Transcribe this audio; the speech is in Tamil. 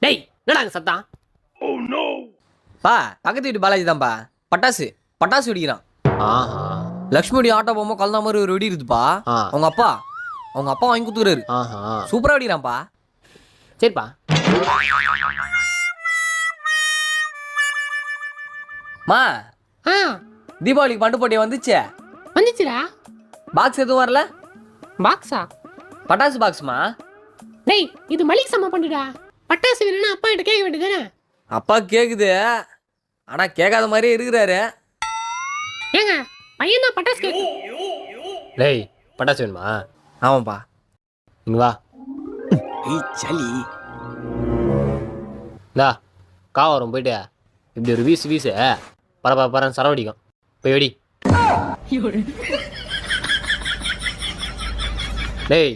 டேய் என்னடா சத்தம்? பா பக்கத்து வீட்டு பாலாஜி தான்ப்பா. பட்டாசு பட்டாசு வெடிக்கிறான். ஆஹா. லக்ஷ்மி ஆட்டோ போகும்போது கலந்த மாதிரி ஒரு வெடி இருக்குதுப்பா. அவங்க அப்பா வாங்கி கொடுத்துறாரு. ஆஹா. சூப்பரா வெடிக்கிறான்ப்பா. சரிப்பா. மா தீபாவளிக்கு பண்டு போட்டியா வந்துச்சுடா. பாக்ஸ் எதுவும் வரல? பாக்ஸா? பட்டாசு பாக்ஸ்மா. டேய் இது மளிகை சாமான் பண்ணுடா. பட்டாசு வேணும்னா அப்பா கிட்ட கேட்க வேண்டியதானே? அப்பா கேக்குது, ஆனா கேட்காத மாதிரியே இருக்கிறாரு. ஏங்க பையன் தான் பட்டாசு கேட்க. டேய் பட்டாசு வேணுமா? ஆமாப்பா. இங்க வா. சளி இந்தா காவரம் போயிட்டு இப்படி ஒரு வீசு பரன்னு சரவடிக்கும். போய் வெடி. டேய்